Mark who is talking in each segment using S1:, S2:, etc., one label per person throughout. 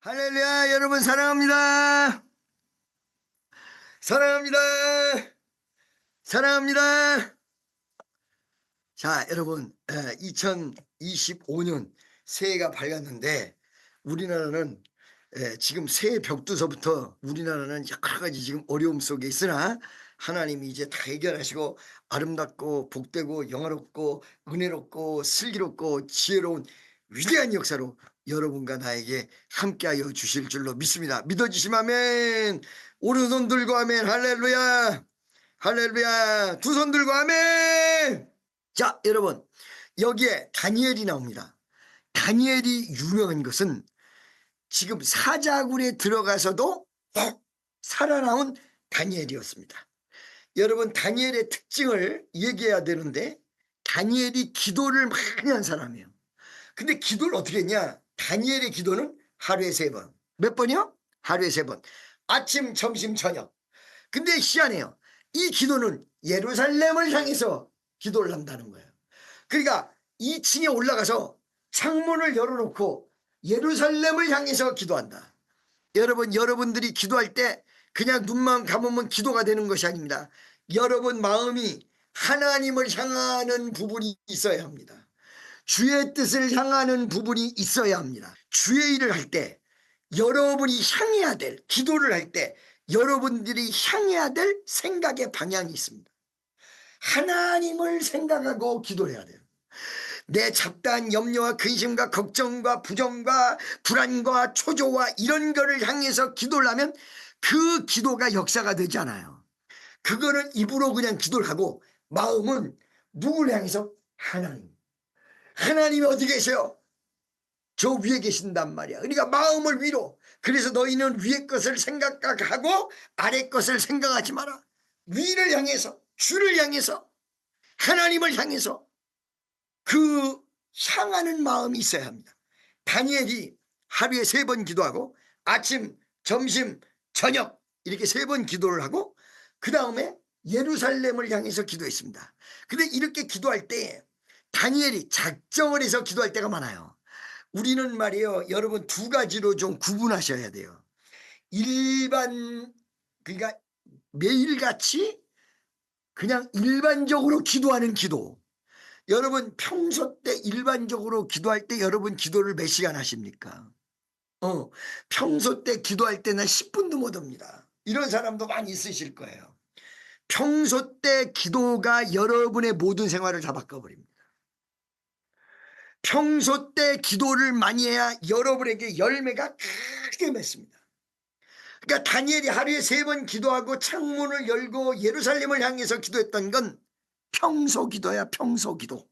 S1: 할렐루야, 여러분 사랑합니다. 사랑합니다. 사랑합니다. 자, 여러분, 2025년 새해가 밝았는데 우리나라는 지금 새해 벽두서부터 우리나라는 여러 가지 지금 어려움 속에 있으나 하나님이 이제 다 해결하시고 아름답고 복되고 영화롭고 은혜롭고 슬기롭고 지혜로운 위대한 역사로 여러분과 나에게 함께하여 주실 줄로 믿습니다. 믿어주시면 아멘. 오른손 들고 아멘. 할렐루야. 할렐루야. 두 손 들고 아멘. 자, 여러분, 여기에 다니엘이 나옵니다. 다니엘이 유명한 것은 지금 사자굴에 들어가서도 살아나온 다니엘이었습니다. 여러분, 다니엘의 특징을 얘기해야 되는데 다니엘이 기도를 많이 한 사람이에요. 근데 기도를 어떻게 했냐? 다니엘의 기도는 하루에 3번. 몇 번이요? 하루에 3번. 아침, 점심, 저녁. 근데 희한해요. 이 기도는 예루살렘을 향해서 기도를 한다는 거예요. 그러니까 2층에 올라가서 창문을 열어놓고 예루살렘을 향해서 기도한다. 여러분, 여러분들이 기도할 때 그냥 눈만 감으면 기도가 되는 것이 아닙니다. 여러분 마음이 하나님을 향하는 부분이 있어야 합니다. 주의 뜻을 향하는 부분이 있어야 합니다. 주의 일을 할 때 여러분이 향해야 될, 기도를 할 때 여러분들이 향해야 될 생각의 방향이 있습니다. 하나님을 생각하고 기도를 해야 돼요. 내 잡다한 염려와 근심과 걱정과 부정과 불안과 초조와 이런 거를 향해서 기도를 하면 그 기도가 역사가 되지 않아요. 그거는 입으로 그냥 기도를 하고 마음은 누구를 향해서? 하나님. 하나님이 어디 계세요? 저 위에 계신단 말이야. 그러니까 마음을 위로. 그래서 너희는 위의 것을 생각하고 아래 것을 생각하지 마라. 위를 향해서, 주를 향해서, 하나님을 향해서 그 향하는 마음이 있어야 합니다. 다니엘이 하루에 3번 기도하고 아침, 점심, 저녁 이렇게 3번 기도를 하고 그 다음에 예루살렘을 향해서 기도했습니다. 근데 이렇게 기도할 때 다니엘이 작정을 해서 기도할 때가 많아요. 우리는 말이에요, 여러분 2가지로 좀 구분하셔야 돼요. 일반, 그러니까 매일같이 그냥 일반적으로 기도하는 기도. 여러분 평소 때 일반적으로 기도할 때 여러분 기도를 몇 시간 하십니까? 평소 때 기도할 때는 10분도 못 합니다. 이런 사람도 많이 있으실 거예요. 평소 때 기도가 여러분의 모든 생활을 다 바꿔버립니다. 평소 때 기도를 많이 해야 여러분에게 열매가 크게 맺습니다. 그러니까 다니엘이 하루에 3번 기도하고 창문을 열고 예루살렘을 향해서 기도했던 건 평소 기도야, 평소 기도.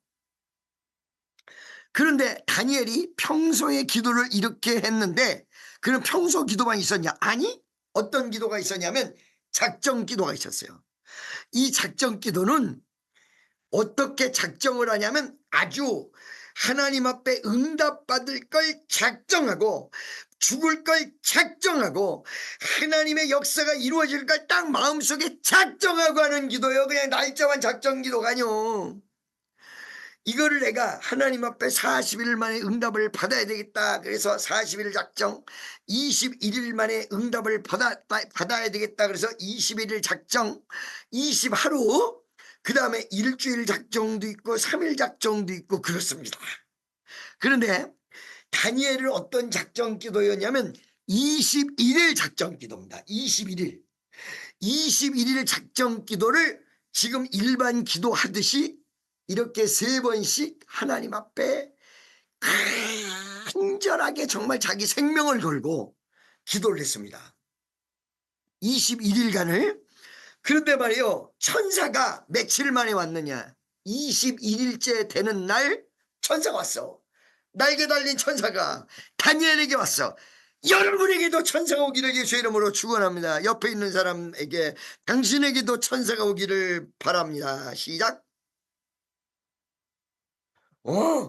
S1: 그런데 다니엘이 평소에 기도를 이렇게 했는데 그럼 평소 기도만 있었냐? 아니, 어떤 기도가 있었냐면 작정 기도가 있었어요. 이 작정 기도는 어떻게 작정을 하냐면 아주 하나님 앞에 응답받을 걸 작정하고 죽을 걸 작정하고 하나님의 역사가 이루어질 걸 딱 마음속에 작정하고 하는 기도예요. 그냥 날짜만 작정 기도가 아니요. 이거를 내가 하나님 앞에 40일 만에 응답을 받아야 되겠다. 그래서 40일 작정, 21일 만에 응답을 받아야 되겠다. 그래서 21일 작정, 20하루, 그 다음에 일주일 작정도 있고 3일 작정도 있고 그렇습니다. 그런데 다니엘은 어떤 작정 기도였냐면 21일 작정 기도입니다. 21일. 21일 작정 기도를 지금 일반 기도하듯이 이렇게 3번씩 하나님 앞에 간절하게 정말 자기 생명을 걸고 기도를 했습니다. 21일간을. 그런데 말이에요, 천사가 며칠 만에 왔느냐? 21일째 되는 날 천사가 왔어. 날개 달린 천사가 다니엘에게 왔어. 여러분에게도 천사가 오기를 예수의 이름으로 축원합니다. 옆에 있는 사람에게 당신에게도 천사가 오기를 바랍니다. 시작.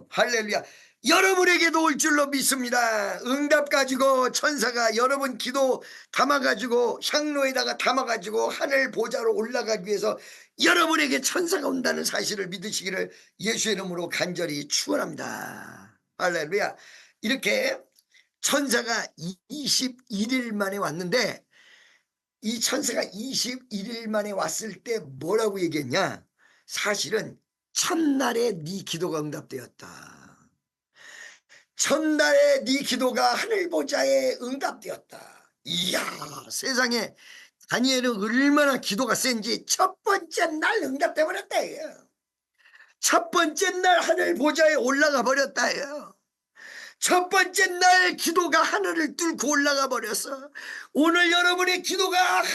S1: 할렐루야. 여러분에게도 올 줄로 믿습니다. 응답 가지고 천사가 여러분 기도 담아가지고 향로에다가 담아가지고 하늘 보좌로 올라가기 위해서 여러분에게 천사가 온다는 사실을 믿으시기를 예수의 이름으로 간절히 축원합니다. 할렐루야. 이렇게 천사가 21일 만에 왔는데, 이 천사가 21일 만에 왔을 때 뭐라고 얘기했냐? 사실은 첫날에 네 기도가 응답되었다. 첫날에 네 기도가 하늘 보좌에 응답되었다. 이야, 세상에 다니엘은 얼마나 기도가 센지 첫 번째 날 응답돼 버렸다. 첫 번째 날 하늘 보좌에 올라가 버렸다. 첫 번째 날 기도가 하늘을 뚫고 올라가 버렸어. 오늘 여러분의 기도가 하늘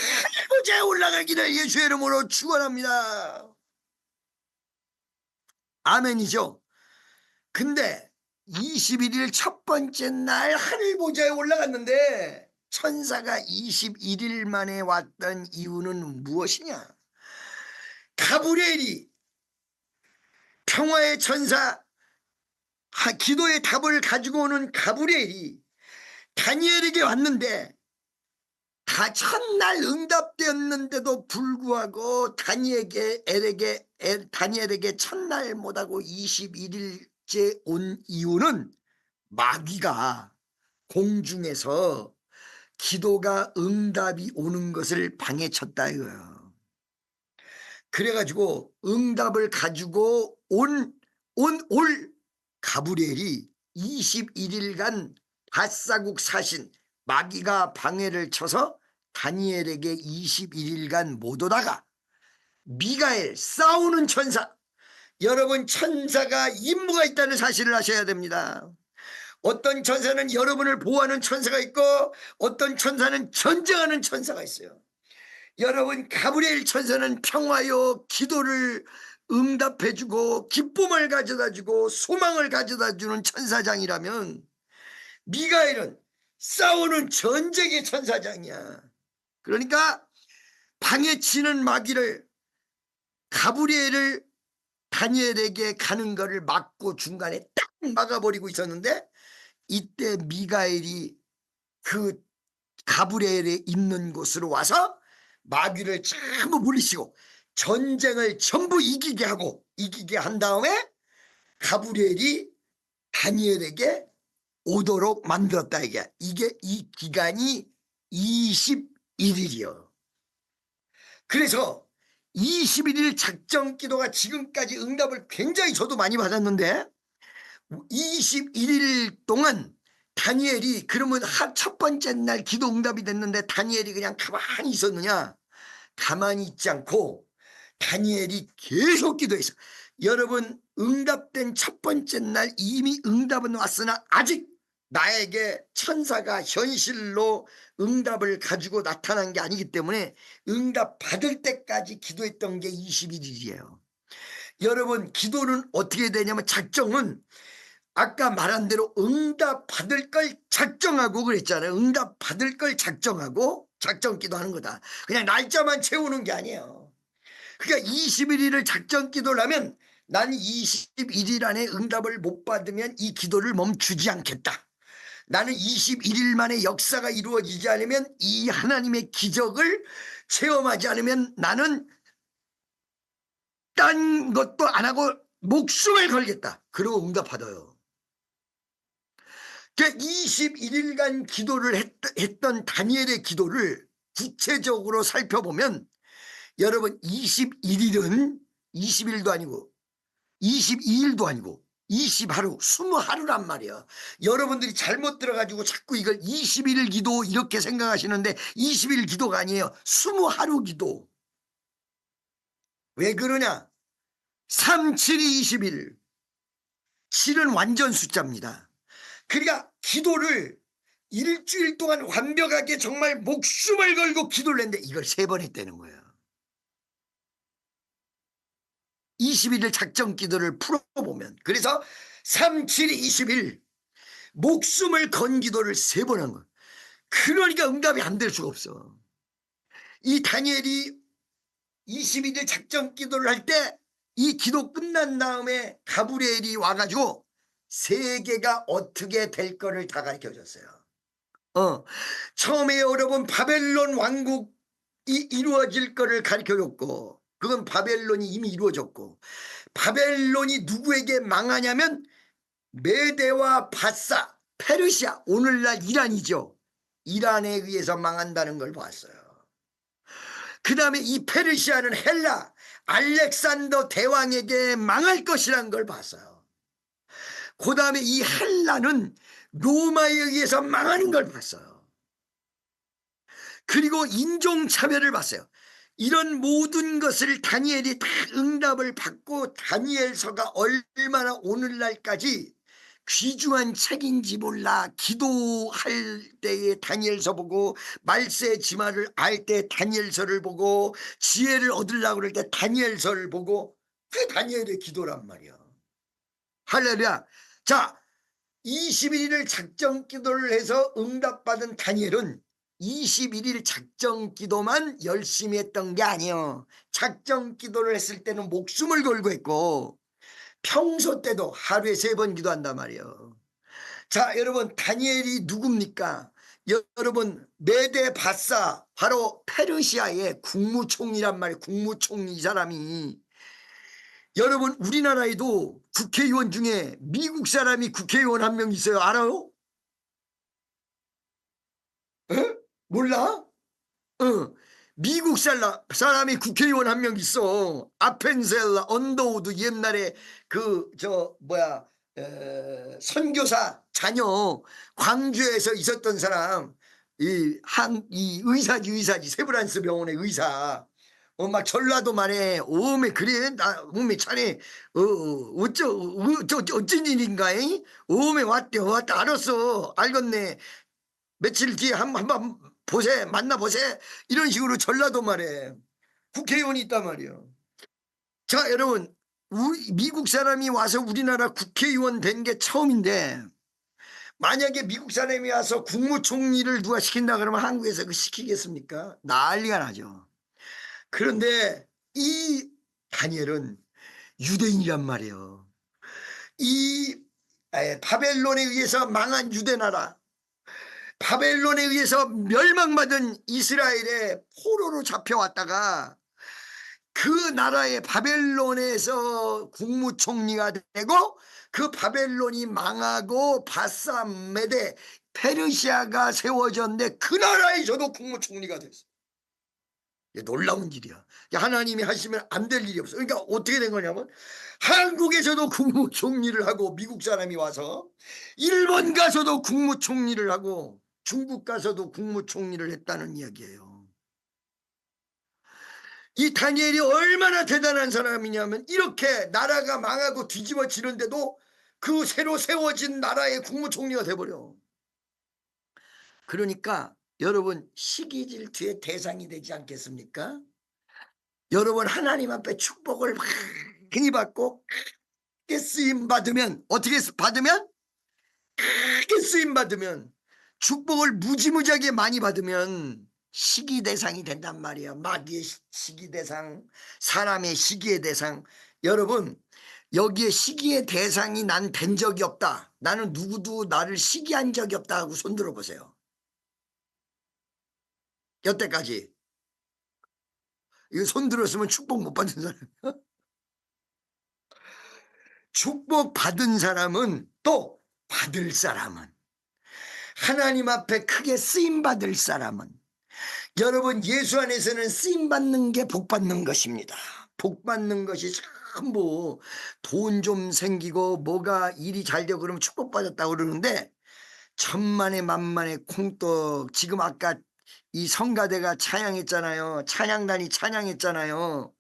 S1: 보좌에 올라가기를 예수의 이름으로 축원합니다. 아멘이죠. 근데 21일 첫 번째 날 하늘 보좌에 올라갔는데 천사가 21일 만에 왔던 이유는 무엇이냐? 가브리엘이, 평화의 천사, 기도의 답을 가지고 오는 가브리엘이 다니엘에게 왔는데, 다 첫날 응답되었는데도 불구하고 다니엘에게 첫날 못하고 21일째 온 이유는 마귀가 공중에서 기도가 응답이 오는 것을 방해쳤다 이거예요. 그래가지고 응답을 가지고 올 가브리엘이 21일간 닷사국 사신 마귀가 방해를 쳐서 다니엘에게 21일간 못 오다가 미가엘, 싸우는 천사, 여러분 천사가 임무가 있다는 사실을 아셔야 됩니다. 어떤 천사는 여러분을 보호하는 천사가 있고 어떤 천사는 전쟁하는 천사가 있어요. 여러분 가브리엘 천사는 평화요 기도를 응답해주고 기쁨을 가져다주고 소망을 가져다주는 천사장이라면, 미가엘은 싸우는 전쟁의 천사장이야. 그러니까 방해치는 마귀를, 가브리엘을 다니엘에게 가는 거를 막고 중간에 딱 막아버리고 있었는데, 이때 미가엘이 그 가브리엘에 있는 곳으로 와서 마귀를 전부 물리치고 전쟁을 전부 이기게 한 다음에 가브리엘이 다니엘에게 오도록 만들었다. 이게 이 기간이 21일이요. 그래서 21일 작정 기도가 지금까지 응답을 굉장히 저도 많이 받았는데, 21일 동안 다니엘이, 그러면 첫 번째 날 기도 응답이 됐는데 다니엘이 그냥 가만히 있었느냐? 가만히 있지 않고 다니엘이 계속 기도했어. 여러분, 응답된 첫 번째 날 이미 응답은 왔으나 아직 나에게 천사가 현실로 응답을 가지고 나타난 게 아니기 때문에 응답 받을 때까지 기도했던 게 21일이에요. 여러분, 기도는 어떻게 되냐면, 작정은 아까 말한 대로 응답 받을 걸 작정하고 그랬잖아요. 응답 받을 걸 작정하고 작정 기도하는 거다. 그냥 날짜만 채우는 게 아니에요. 그러니까 21일을 작정 기도를 하면, 난 21일 안에 응답을 못 받으면 이 기도를 멈추지 않겠다. 나는 21일 만에 역사가 이루어지지 않으면, 이 하나님의 기적을 체험하지 않으면 나는 딴 것도 안 하고 목숨을 걸겠다. 그러고 응답받아요. 21일간 기도를 했던 다니엘의 기도를 구체적으로 살펴보면, 여러분 21일은 20일도 아니고 22일도 아니고 20하루, 20하루란 말이야. 여러분들이 잘못 들어가지고 자꾸 이걸 21일 기도 이렇게 생각하시는데 20일 기도가 아니에요. 20하루 기도. 왜 그러냐? 3, 7이 20일. 7은 완전 숫자입니다. 그러니까 기도를 일주일 동안 완벽하게 정말 목숨을 걸고 기도를 했는데 이걸 3번 했다는 거예요. 21일 작정 기도를 풀어보면, 그래서 3, 7, 20일 목숨을 건 기도를 3번 한 거예요. 그러니까 응답이 안 될 수가 없어. 이 다니엘이 21일 작정 기도를 할 때 이 기도 끝난 다음에 가브리엘이 와가지고 세계가 어떻게 될 거를 다 가르쳐 줬어요. 처음에 여러분 바벨론 왕국이 이루어질 거를 가르쳐 줬고, 그건 바벨론이 이미 이루어졌고, 바벨론이 누구에게 망하냐면 메대와 바사, 페르시아, 오늘날 이란이죠. 이란에 의해서 망한다는 걸 봤어요. 그 다음에 이 페르시아는 헬라, 알렉산더 대왕에게 망할 것이라는 걸 봤어요. 그 다음에 이 헬라는 로마에 의해서 망하는 걸 봤어요. 그리고 인종차별을 봤어요. 이런 모든 것을 다니엘이 다 응답을 받고 다니엘서가 얼마나 오늘날까지 귀중한 책인지 몰라. 기도할 때에 다니엘서 보고, 말세 지마를 알 때 다니엘서를 보고, 지혜를 얻으려고 그럴 때 다니엘서를 보고, 그게 다니엘의 기도란 말이야. 할렐루야. 자, 21일 작정 기도를 해서 응답받은 다니엘은 21일 작정 기도만 열심히 했던 게 아니에요. 작정 기도를 했을 때는 목숨을 걸고 했고, 평소 때도 하루에 3번 기도한단 말이에요. 자, 여러분, 다니엘이 누굽니까? 여러분, 메데 바사, 바로 페르시아의 국무총리란 말이에요. 국무총리, 이 사람이. 여러분, 우리나라에도 국회의원 중에 미국 사람이 국회의원 한 명 있어요. 알아요? 에? 몰라? 미국 사람이 국회의원 한 명 있어. 아펜셀라 언더우드, 옛날에 선교사 자녀, 광주에서 있었던 사람, 이 의사지 세브란스 병원의 의사. 막 전라도만에 오메 그래 나 오메 자네 어쩐 일인가? 오메 왔대 알았어 알겠네. 며칠 뒤에 한번 보세, 만나보세, 이런 식으로 전라도 말에 국회의원이 있단 말이에요. 자, 여러분, 미국 사람이 와서 우리나라 국회의원 된 게 처음인데, 만약에 미국 사람이 와서 국무총리를 누가 시킨다 그러면 한국에서 그 시키겠습니까? 난리가 나죠. 그런데 이 다니엘은 유대인이란 말이에요. 이 바벨론에 의해서 망한 유대나라, 바벨론에 의해서 멸망받은 이스라엘의 포로로 잡혀왔다가 그 나라의 바벨론에서 국무총리가 되고, 그 바벨론이 망하고 바사메데 페르시아가 세워졌는데 그 나라에서도 국무총리가 됐어. 놀라운 일이야. 하나님이 하시면 안 될 일이 없어. 그러니까 어떻게 된 거냐면, 한국에서도 국무총리를 하고, 미국 사람이 와서 일본 가서도 국무총리를 하고, 중국 가서도 국무총리를 했다는 이야기예요. 이 다니엘이 얼마나 대단한 사람이냐면, 이렇게 나라가 망하고 뒤집어지는데도 그 새로 세워진 나라의 국무총리가 돼버려. 그러니까 여러분, 시기질투의 대상이 되지 않겠습니까? 여러분, 하나님 앞에 축복을 많이 받고 크게 쓰임 받으면, 어떻게 받으면? 크게 쓰임 받으면, 축복을 무지무지하게 많이 받으면 시기 대상이 된단 말이에요. 마귀의 시기 대상, 사람의 시기의 대상. 여러분, 여기에 시기의 대상이 난 된 적이 없다, 나는 누구도 나를 시기한 적이 없다 하고 손 들어보세요. 여태까지. 이거 손 들었으면 축복 못 받은 사람. 축복 받은 사람은, 또 받을 사람은, 하나님 앞에 크게 쓰임받을 사람은, 여러분, 예수 안에서는 쓰임받는 게 복받는 것입니다. 복받는 것이 전부, 돈 좀 생기고 뭐가 일이 잘 되고 그러면 축복받았다고 그러는데, 천만에 만만에 콩떡. 지금 아까 이 성가대가 찬양했잖아요. 찬양단이 찬양했잖아요.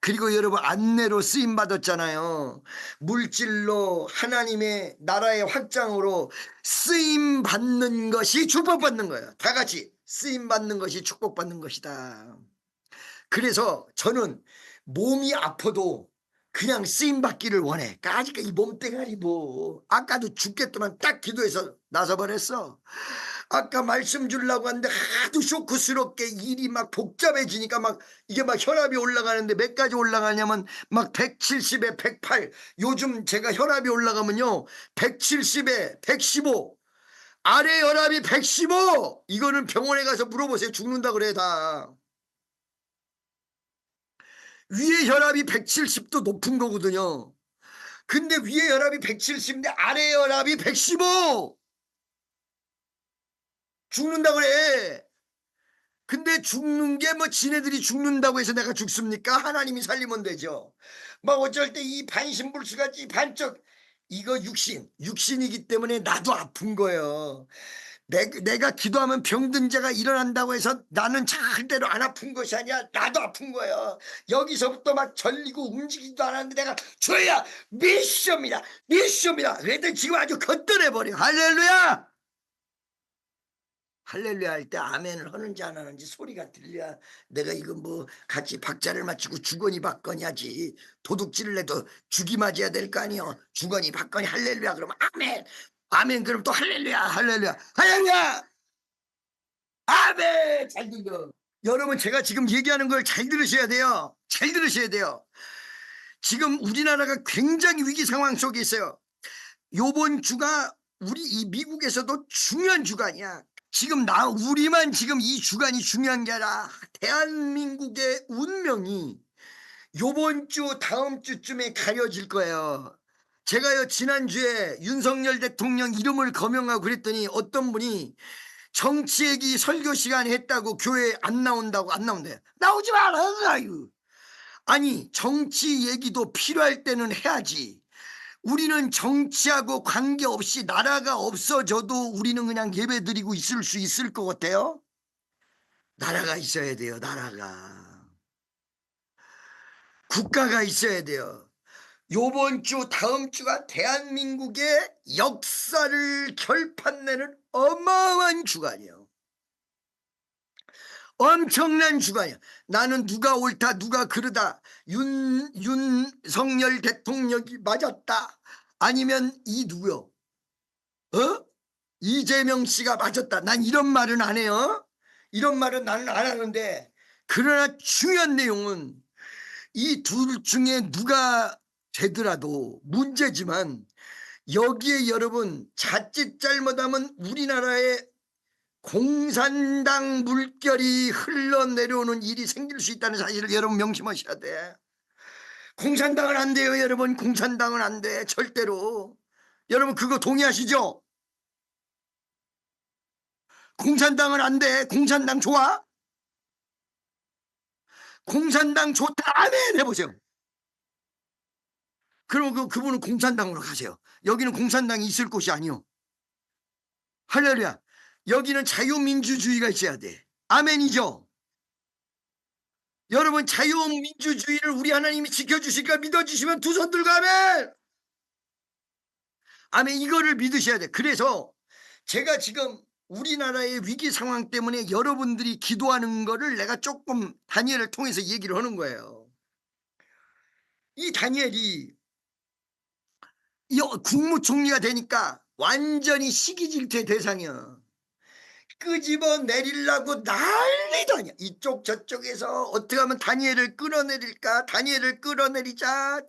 S1: 그리고 여러분, 안내로 쓰임 받았잖아요. 물질로, 하나님의 나라의 확장으로 쓰임 받는 것이 축복받는 거예요. 다 같이 쓰임 받는 것이 축복받는 것이다. 그래서 저는 몸이 아파도 그냥 쓰임 받기를 원해. 까짓까 이 몸뚱아리 뭐, 아까도 죽겠더만 딱 기도해서 나서버렸어. 아까 말씀 주려고 하는데 하도 쇼크스럽게 일이 막 복잡해지니까 막 이게 막 혈압이 올라가는데 몇 가지 올라가냐면 막 170에 108. 요즘 제가 혈압이 올라가면요 170에 115. 아래 혈압이 115. 이거는 병원에 가서 물어보세요. 죽는다 그래 다. 위에 혈압이 170도 높은 거거든요. 근데 위에 혈압이 170인데 아래 혈압이 115. 죽는다 그래. 근데 죽는 게 뭐 지네들이 죽는다고 해서 내가 죽습니까? 하나님이 살리면 되죠. 막 어쩔 때 이 반신불수같이 반쪽 이거 육신이기 때문에 나도 아픈 거예요. 내가 기도하면 병든 자가 일어난다고 해서 나는 절대로 안 아픈 것이 아니야. 나도 아픈 거예요. 여기서부터 막 절리고 움직이지도 않았는데 내가 주야 미션입니다. 미션입니다. 그랬더니 지금 아주 겉들여버려. 할렐루야. 할렐루야 할 때 아멘을 하는지 안 하는지 소리가 들려야 내가 이거 뭐 같이 박자를 맞추고 주거니 받거니 하지. 도둑질을 해도 죽이 맞아야 될 거 아니요. 주거니 받거니 할렐루야 그러면 아멘. 아멘 그럼 또 할렐루야 할렐루야 할렐루야 아멘. 잘 들려. 여러분 제가 지금 얘기하는 걸 잘 들으셔야 돼요. 잘 들으셔야 돼요. 지금 우리나라가 굉장히 위기 상황 속에 있어요. 요번 주가 우리 이 미국에서도 중요한 주간이야. 지금 우리만 지금 이 주간이 중요한 게 아니라 대한민국의 운명이 요번 주 다음 주쯤에 가려질 거예요. 제가요 지난주에 윤석열 대통령 이름을 거명하고 그랬더니 어떤 분이 정치 얘기 설교 시간에 했다고 교회에 안 나온다고 안 나온대. 나오지 말아요. 아니 정치 얘기도 필요할 때는 해야지. 우리는 정치하고 관계없이 나라가 없어져도 우리는 그냥 예배드리고 있을 수 있을 것 같아요. 나라가 있어야 돼요. 나라가. 국가가 있어야 돼요. 요번 주 다음 주가 대한민국의 역사를 결판내는 어마어마한 주간이에요. 엄청난 주간이야. 나는 누가 옳다 누가 그르다 윤석열 대통령이 맞았다 아니면 이 누구요 이재명 씨가 맞았다 난 이런 말은 안 해요. 이런 말은 나는 안 하는데 그러나 중요한 내용은 이 둘 중에 누가 되더라도 문제지만 여기에 여러분 자칫 잘못하면 우리나라의 공산당 물결이 흘러내려오는 일이 생길 수 있다는 사실을 여러분 명심하셔야 돼. 공산당은 안 돼요 여러분. 공산당은 안 돼 절대로. 여러분 그거 동의하시죠? 공산당은 안 돼. 공산당 좋아? 공산당 좋다 아멘 해보세요. 그럼 그분은 공산당으로 가세요. 여기는 공산당이 있을 곳이 아니요. 할렐루야. 여기는 자유민주주의가 있어야 돼. 아멘이죠. 여러분 자유민주주의를 우리 하나님이 지켜주실까 믿어주시면 두 손 들고 아멘. 아멘. 이거를 믿으셔야 돼. 그래서 제가 지금 우리나라의 위기 상황 때문에 여러분들이 기도하는 거를 내가 조금 다니엘을 통해서 얘기를 하는 거예요. 이 다니엘이 국무총리가 되니까 완전히 시기질투의 대상이야. 끄집어 내리려고 난리도 아니야. 이쪽 저쪽에서 어떻게 하면 다니엘을 끌어내릴까 다니엘을 끌어내리자.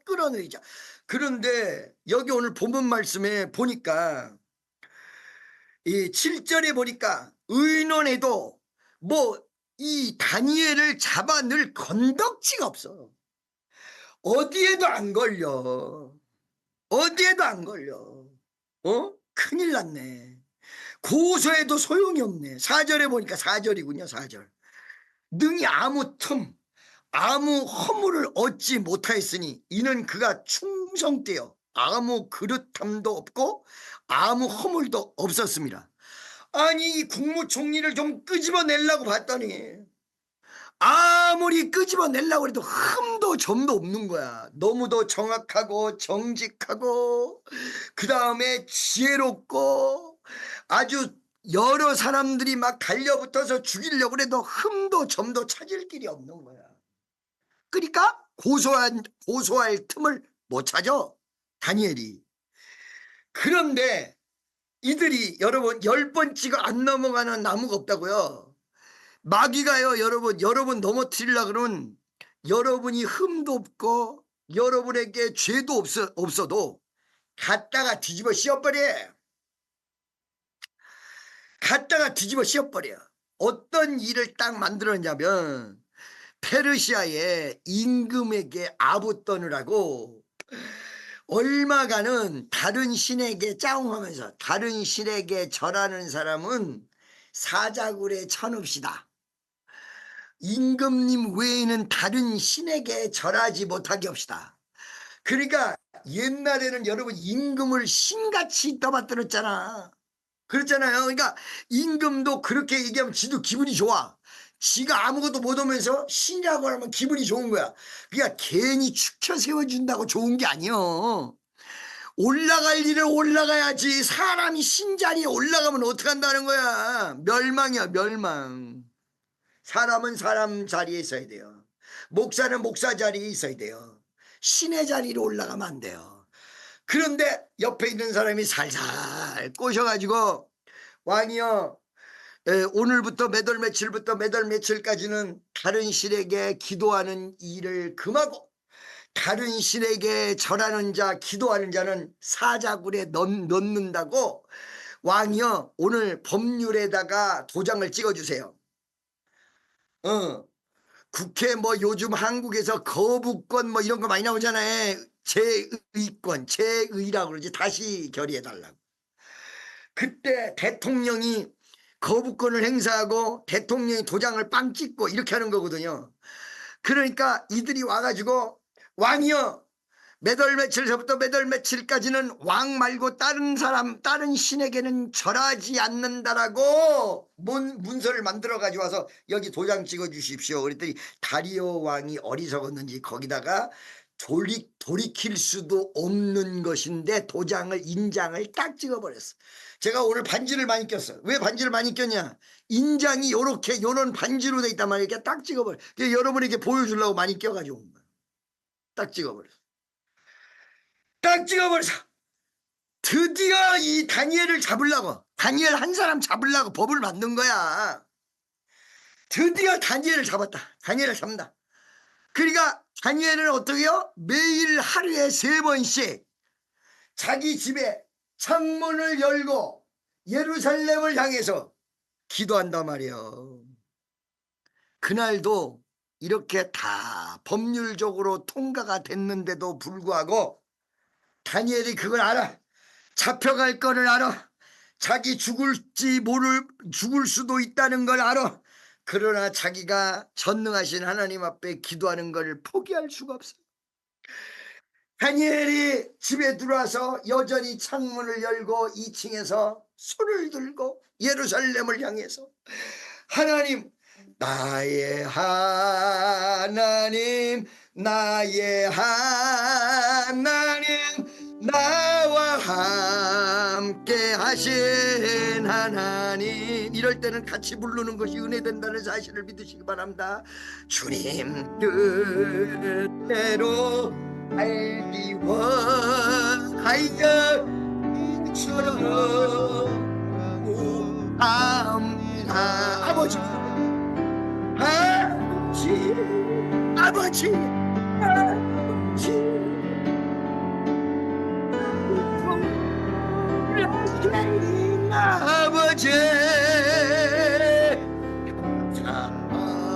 S1: 그런데 여기 오늘 본문 말씀에 보니까 이 7절에 보니까 의논해도 뭐 이 다니엘을 잡아낼 건덕지가 없어. 어디에도 안 걸려. 어디에도 안 걸려. 큰일 났네. 고소해도 소용이 없네. 4절에 보니까 4절이군요. 4절. 능히 아무 틈 아무 허물을 얻지 못하였으니 이는 그가 충성되어 아무 그릇함도 없고 아무 허물도 없었습니다. 아니 이 국무총리를 좀 끄집어내려고 봤더니 아무리 끄집어내려고 해도 흠도 점도 없는 거야. 너무도 정확하고 정직하고 그 다음에 지혜롭고 아주 여러 사람들이 막 달려붙어서 죽이려고 해도 흠도 점도 찾을 길이 없는 거야. 그러니까 고소할 틈을 못 찾아 다니엘이. 그런데 이들이 여러분 10번 찍어 안 넘어가는 나무가 없다고요. 마귀가요 여러분 넘어뜨리려고 그러면 여러분이 흠도 없고 여러분에게 죄도 없어도 갖다가 뒤집어 씌워버려. 어떤 일을 딱 만들었냐면 페르시아의 임금에게 아부 떠느라고 얼마간은 다른 신에게 짜웅하면서 다른 신에게 절하는 사람은 사자굴에 쳐넣읍시다. 임금님 외에는 다른 신에게 절하지 못하게 합시다. 그러니까 옛날에는 여러분 임금을 신같이 떠받들었잖아. 그렇잖아요. 그러니까 임금도 그렇게 얘기하면 지도 기분이 좋아. 지가 아무것도 못하면서 신이라고 하면 기분이 좋은 거야. 그러니까 괜히 축켜 세워준다고 좋은 게 아니여. 올라갈 일을 올라가야지. 사람이 신 자리에 올라가면 어떡한다는 거야. 멸망이야, 멸망. 사람은 사람 자리에 있어야 돼요. 목사는 목사 자리에 있어야 돼요. 신의 자리로 올라가면 안 돼요. 그런데 옆에 있는 사람이 살살 꼬셔가지고 왕이여, 오늘부터 몇 월 며칠부터 몇 월 며칠까지는 다른 신에게 기도하는 일을 금하고 다른 신에게 절하는 자 기도하는 자는 사자굴에 넣는다고 왕이여 오늘 법률에다가 도장을 찍어주세요. 국회 뭐 요즘 한국에서 거부권 뭐 이런 거 많이 나오잖아요. 제의권, 제의라고 그러지. 다시 결의해달라고. 그때 대통령이 거부권을 행사하고 대통령이 도장을 빵 찍고 이렇게 하는 거거든요. 그러니까 이들이 와가지고 왕이여 몇 월 며칠서부터 몇 월 며칠까지는 왕 말고 다른 사람 다른 신에게는 절하지 않는다라고 문서를 만들어 가지고 와서 여기 도장 찍어 주십시오. 그랬더니 다리오 왕이 어리석었는지 거기다가 돌이킬 수도 없는 것인데 도장을 인장을 딱 찍어 버렸어. 제가 오늘 반지를 많이 꼈어. 왜 반지를 많이 꼈냐? 인장이 요렇게 요런 반지로 돼 있단 말이야. 이렇게 딱 찍어 버려. 여러분에게 보여주려고 많이 껴가지고 온 거야. 딱 찍어 버렸어. 딱 찍어버려서 드디어 이 다니엘을 잡으려고 다니엘 한 사람 잡으려고 법을 만든 거야. 드디어 다니엘을 잡았다. 다니엘을 잡는다. 그러니까 다니엘은 어떻게 해요? 매일 하루에 3번씩 자기 집에 창문을 열고 예루살렘을 향해서 기도한단 말이에요. 그날도 이렇게 다 법률적으로 통과가 됐는데도 불구하고 다니엘이 그걸 알아. 잡혀갈 거를 알아. 자기 죽을 수도 있다는 걸 알아. 그러나 자기가 전능하신 하나님 앞에 기도하는 걸 포기할 수가 없어. 다니엘이 집에 들어와서 여전히 창문을 열고 2층에서 손을 들고 예루살렘을 향해서 하나님, 나의 하나님, 나의 하나님, 나와 함께 하신 하나님. 이럴 때는 같이 부르는 것이 은혜 된다는 사실을 믿으시기 바랍니다. 주님 뜻대로 알기 원하여 이처럼 아버지, 아버지, 아버지,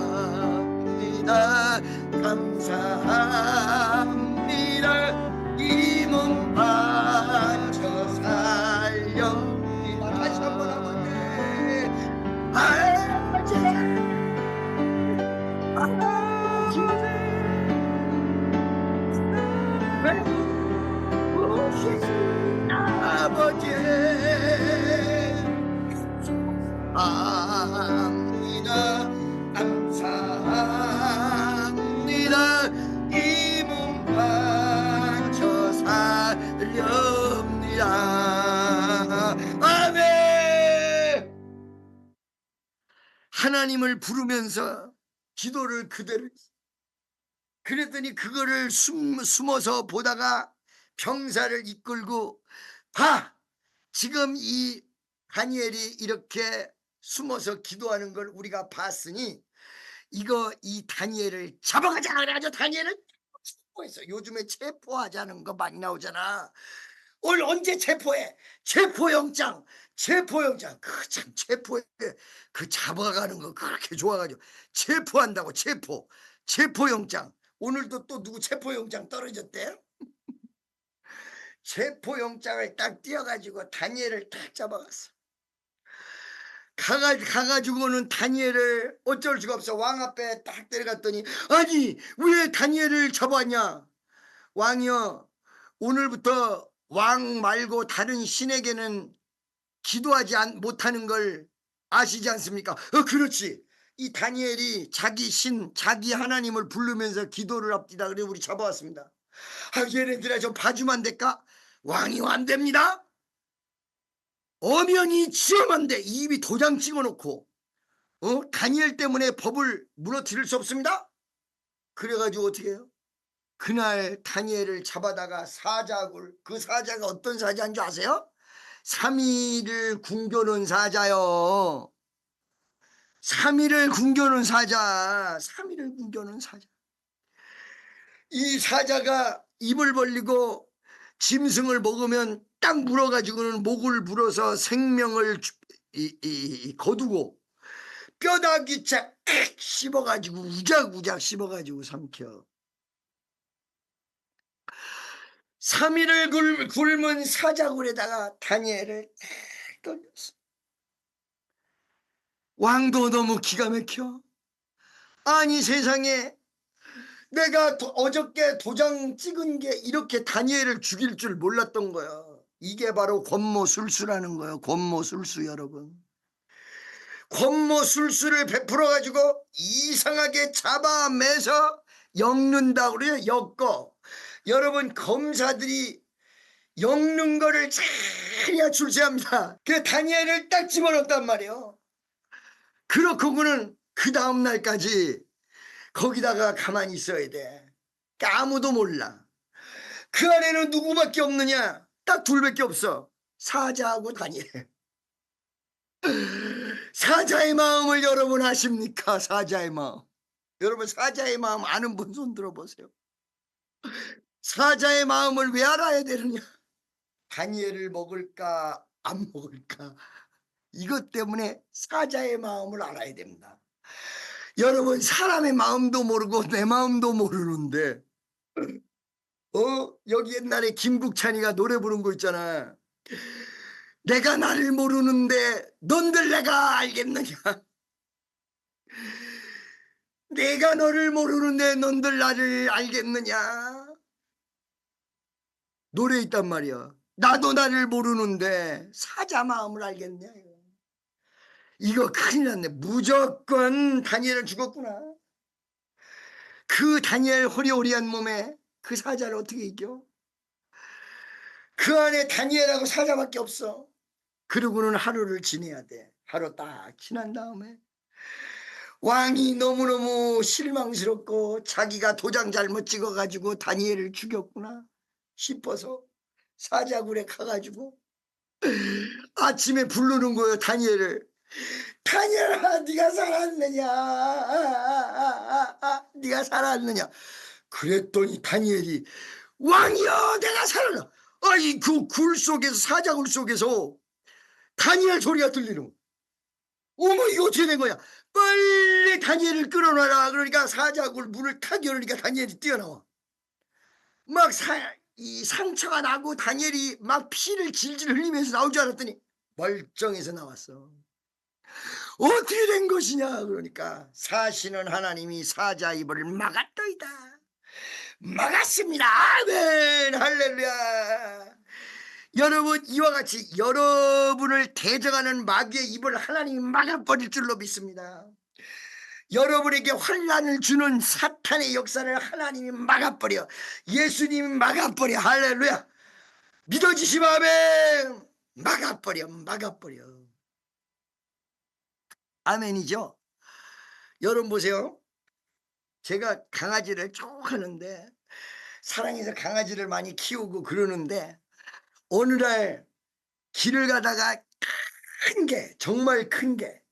S1: 감사합니다, 감사합니다. 이 몸 바쳐 살렵니다. 다시 한번 아버지, 아버지, 아버지, 감사합니다, 감사합니다. 이 몸 바쳐 살렵니다. 아멘. 하나님을 부르면서 기도를 그대로 그랬더니 그거를 숨어서 보다가 병사를 이끌고 봐, 지금 이 다니엘이 이렇게 숨어서 기도하는 걸 우리가 봤으니 이거 이 다니엘을 잡아가자. 그래가지고 다니엘을 체포했어. 요즘에 체포하자는 거 많이 나오잖아. 오늘 언제 체포해? 체포영장, 체포영장. 그 참 체포해. 그 잡아가는 거 그렇게 좋아가지고 체포한다고. 체포영장. 오늘도 또 누구 체포영장 떨어졌대? 체포영장을 딱 띄어가지고 다니엘을 딱 잡아갔어. 가가지고는 다니엘을 어쩔 수가 없어. 왕 앞에 딱 데려갔더니, 아니 왜 다니엘을 잡았냐. 왕이여, 오늘부터 왕 말고 다른 신에게는 기도하지 못하는 걸 아시지 않습니까? 그렇지. 이 다니엘이 자기 신, 자기 하나님을 부르면서 기도를 합디다. 그래 우리 잡아왔습니다. 얘네들아 좀 봐주면 안 될까? 왕이 안 됩니다. 엄연히 지어만 돼. 입이 도장 찍어놓고 다니엘 때문에 법을 무너뜨릴 수 없습니다. 그래가지고 어떻게 해요? 그날 다니엘을 잡아다가 사자굴, 그 사자가 어떤 사자인 줄 아세요? 3일을 굶겨놓은 사자요. 3일을 굶겨놓은 사자. 3일을 굶겨놓은 사자. 이 사자가 입을 벌리고 짐승을 먹으면 딱 물어가지고는 목을 물어서 생명을 거두고 뼈다귀 쫙 씹어가지고 우작우작 씹어가지고 삼켜. 3일을 굶은 사자굴에다가 다니엘을 돌렸어. 왕도 너무 기가 막혀. 아니 세상에, 내가 어저께 도장 찍은 게 이렇게 다니엘을 죽일 줄 몰랐던 거야. 이게 바로 권모술수라는 거예요. 권모술수. 여러분, 권모술수를 베풀어 가지고 이상하게 잡아매서 엮는다고 그래요. 엮어. 여러분, 검사들이 엮는 거를 잘해야 출세합니다. 그 다니엘을 딱 집어넣었단 말이에요. 그렇고는 그 다음날까지 거기다가 가만히 있어야 돼. 아무도 몰라. 그 안에는 누구밖에 없느냐? 딱 둘밖에 없어. 사자하고 다니엘. 사자의 마음을 여러분 아십니까? 사자의 마음. 여러분, 사자의 마음 아는 분 손 들어보세요. 사자의 마음을 왜 알아야 되느냐? 다니엘을 먹을까 안 먹을까, 이것 때문에 사자의 마음을 알아야 됩니다. 여러분, 사람의 마음도 모르고 내 마음도 모르는데 여기 옛날에 김국찬이가 노래 부른 거 있잖아. 내가 나를 모르는데 넌들 내가 알겠느냐. 내가 너를 모르는데 넌들 나를 알겠느냐. 노래 있단 말이야. 나도 나를 모르는데 사자 마음을 알겠냐. 이거 큰일 났네. 무조건 다니엘은 죽었구나. 그 다니엘 호리호리한 몸에 그 사자를 어떻게 이겨? 그 안에 다니엘하고 사자밖에 없어. 그러고는 하루를 지내야 돼. 하루 딱 지난 다음에 왕이 너무너무 실망스럽고 자기가 도장 잘못 찍어가지고 다니엘을 죽였구나 싶어서 사자굴에 가가지고 아침에 부르는 거예요. 다니엘을. 다니엘아, 네가 살았느냐? 네가 살았느냐? 그랬더니 다니엘이, 왕이여, 내가 살았나? 아이, 그 굴 속에서, 사자굴 속에서 다니엘 소리가 들리는. 어머, 이거 어떻게 된 거야? 빨리 다니엘을 끌어놔라. 그러니까 사자굴 문을 탁 열으니까 다니엘이 뛰어나와. 막 이 상처가 나고 다니엘이 막 피를 질질 흘리면서 나올 줄 알았더니 멀쩡해서 나왔어. 어떻게 된 것이냐? 그러니까 사시는 하나님이 사자 입을 막았더이다. 막았습니다. 아멘. 할렐루야. 여러분, 이와 같이 여러분을 대적하는 마귀의 입을 하나님이 막아버릴 줄로 믿습니다. 여러분에게 환난을 주는 사탄의 역사를 하나님이 막아버려. 예수님이 막아버려. 할렐루야. 믿어지시면 아멘. 막아버려. 막아버려. 아멘이죠. 여러분 보세요. 제가 강아지를 쭉 하는데, 사랑해서 강아지를 많이 키우고 그러는데, 어느 날 길을 가다가 큰 게, 정말 큰 게,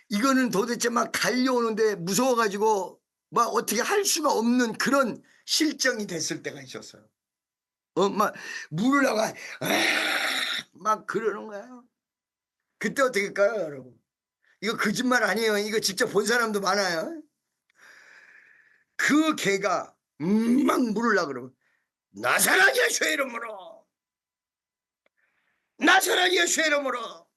S1: 이거는 도대체 막 달려오는데 무서워가지고 막 어떻게 할 수가 없는 그런 실정이 됐을 때가 있었어요. 막 물으려고 막 그러는 거예요. 그때 어떻게 할까요, 여러분? 이거 거짓말 아니에요. 이거 직접 본 사람도 많아요. 그 개가 막 물으려고 그러면, 나사렛 예수의 이름으로, 나사렛 예수의 이름으로,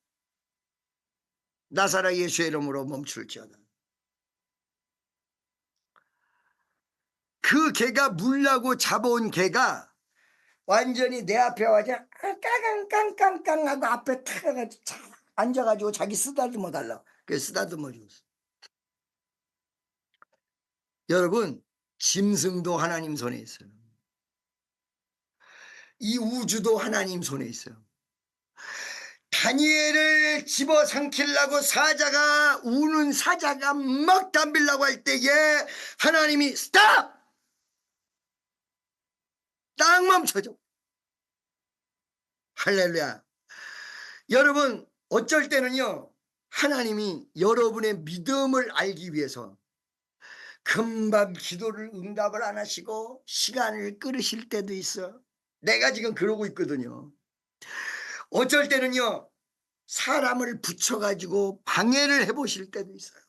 S1: 나사렛 예수의 이름으로 멈출지어다. 그 개가 물라고 잡아온 개가 완전히 내 앞에 와서 깡깡깡깡깡 하고 앞에 탁 앉아가지고 자기 쓰다듬어 달라. 그래서 쓰다듬어 줬어. 여러분, 짐승도 하나님 손에 있어요. 이 우주도 하나님 손에 있어요. 다니엘을 집어삼키려고 사자가 우는 사자가 막 덤비려고 할 때에 하나님이 스탑! 딱 멈춰줘. 할렐루야. 여러분, 어쩔 때는요, 하나님이 여러분의 믿음을 알기 위해서 금방 기도를 응답을 안 하시고 시간을 끌으실 때도 있어. 내가 지금 그러고 있거든요. 어쩔 때는요, 사람을 붙여가지고 방해를 해보실 때도 있어요.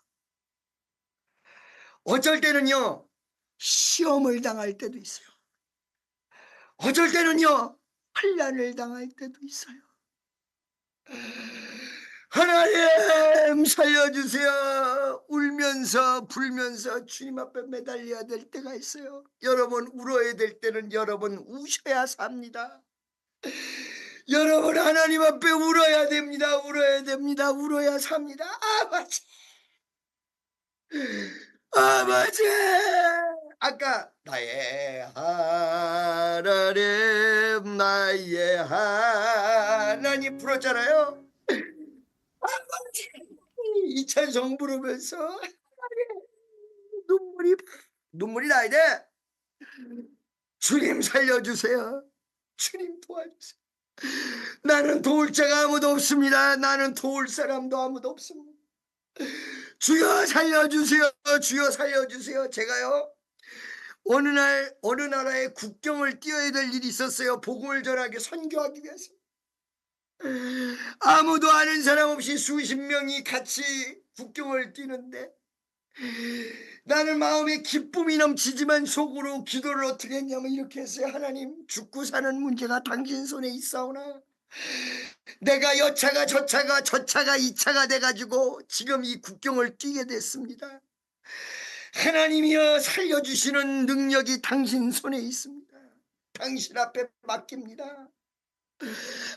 S1: 어쩔 때는요, 시험을 당할 때도 있어요. 어쩔 때는요, 환난을 당할 때도 있어요. 하나님 살려주세요. 울면서 불면서 주님 앞에 매달려야 될 때가 있어요. 여러분, 울어야 될 때는 여러분 우셔야 삽니다. 여러분, 하나님 앞에 울어야 됩니다. 울어야 됩니다. 울어야 삽니다. 아버지, 아버지, 아까 나의 하나님, 나의 하나님 불었잖아요. 이 찬송 부르면서 눈물이 눈물이 나야 돼. 주님 살려주세요. 주님 도와주세요. 나는 도울 자가 아무도 없습니다. 나는 도울 사람도 아무도 없습니다. 주여 살려주세요. 주여 살려주세요. 제가요, 어느 날 어느 나라의 국경을 띄어야 될 일이 있었어요. 복음을 전하게 선교하기 위해서. 아무도 아는 사람 없이 수십 명이 같이 국경을 뛰는데 나는 마음에 기쁨이 넘치지만 속으로 기도를 어떻게 했냐면 이렇게 했어요. 하나님, 죽고 사는 문제가 당신 손에 있사오나 내가 여차가 저차가 저차가 이차가 돼가지고 지금 이 국경을 뛰게 됐습니다. 하나님이여 살려주시는 능력이 당신 손에 있습니다. 당신 앞에 맡깁니다.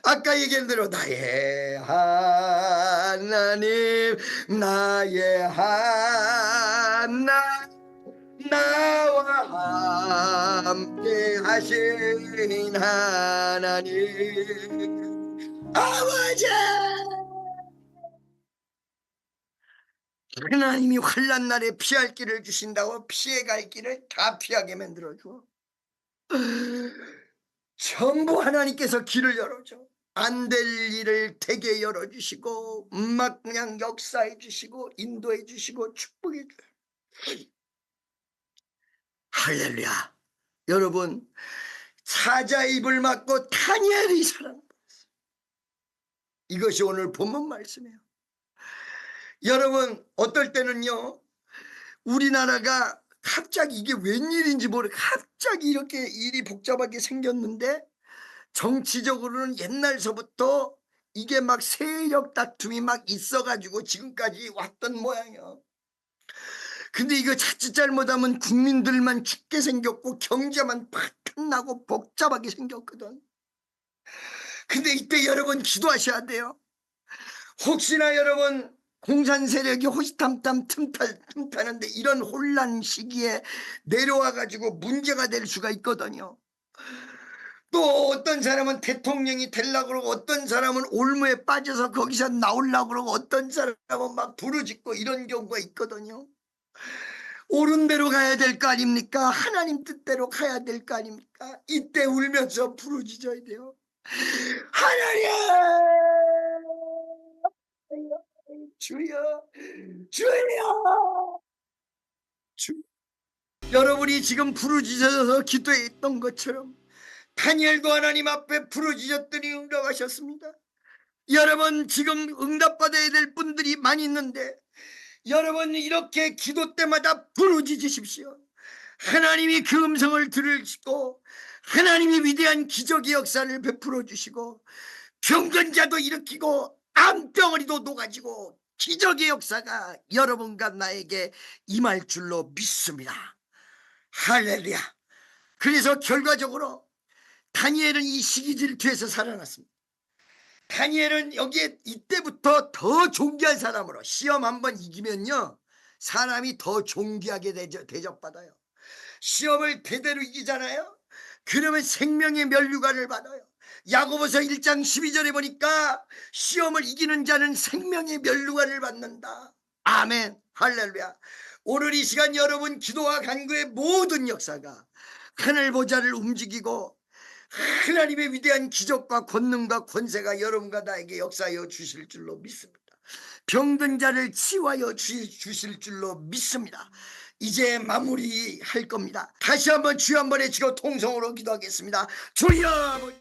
S1: 아까 얘기한 대로 나의 하나님, 나의 하나님, 나와 함께 하신 하나님, 아버지, 하나님이 환난 날에 피할 길을 주신다고 피해갈 길을 다 피하게 만들어줘. 전부 하나님께서 길을 열어줘. 안 될 일을 되게 열어주시고 막 그냥 역사해 주시고 인도해 주시고 축복해 줘요. 할렐루야. 여러분, 사자 입을 막고 다니엘이 살아났어요. 이것이 오늘 본문 말씀이에요. 여러분, 어떨 때는요, 우리나라가 갑자기 이게 웬일인지 모르게 갑자기 이렇게 일이 복잡하게 생겼는데 정치적으로는 옛날서부터 이게 막 세력 다툼이 막 있어가지고 지금까지 왔던 모양이야. 근데 이거 자칫 잘못하면 국민들만 죽게 생겼고 경제만 팍팍 나고 복잡하게 생겼거든. 근데 이때 여러분 기도하셔야 돼요. 혹시나 여러분 공산 세력이 호시탐탐 틈타는데 이런 혼란 시기에 내려와가지고 문제가 될 수가 있거든요. 또 어떤 사람은 대통령이 되려고 그러고 어떤 사람은 올무에 빠져서 거기서 나오려고 그러고 어떤 사람은 막 부르짖고 이런 경우가 있거든요. 옳은 대로 가야 될 거 아닙니까? 하나님 뜻대로 가야 될 거 아닙니까? 이때 울면서 부르짖어야 돼요. 하나님, 주여, 주여, 주. 여러분이 지금 부르짖어서 기도했던 것처럼 다니엘도 하나님 앞에 부르짖었더니 응답하셨습니다. 여러분, 지금 응답받아야 될 분들이 많이 있는데 여러분 이렇게 기도 때마다 부르짖으십시오. 하나님이 그 음성을 들으시고 하나님이 위대한 기적의 역사를 베풀어 주시고 병건자도 일으키고 암덩어리도 녹아지고 기적의 역사가 여러분과 나에게 임할 줄로 믿습니다. 할렐루야. 그래서 결과적으로 다니엘은 이 시기 질투에서 살아났습니다. 다니엘은 여기에 이때부터 더 존귀한 사람으로, 시험 한번 이기면요 사람이 더 존귀하게 대접받아요. 시험을 대대로 이기잖아요. 그러면 생명의 면류관을 받아요. 야고보서 1장 12절에 보니까 시험을 이기는 자는 생명의 면류관을 받는다. 아멘. 할렐루야. 오늘 이 시간 여러분 기도와 간구의 모든 역사가 하늘 보좌를 움직이고 하나님의 위대한 기적과 권능과 권세가 여러분과 나에게 역사하여 주실 줄로 믿습니다. 병든 자를 치유하여 주실 줄로 믿습니다. 이제 마무리할 겁니다. 다시 한번 주여 한번 외치고 통성으로 기도하겠습니다. 주여.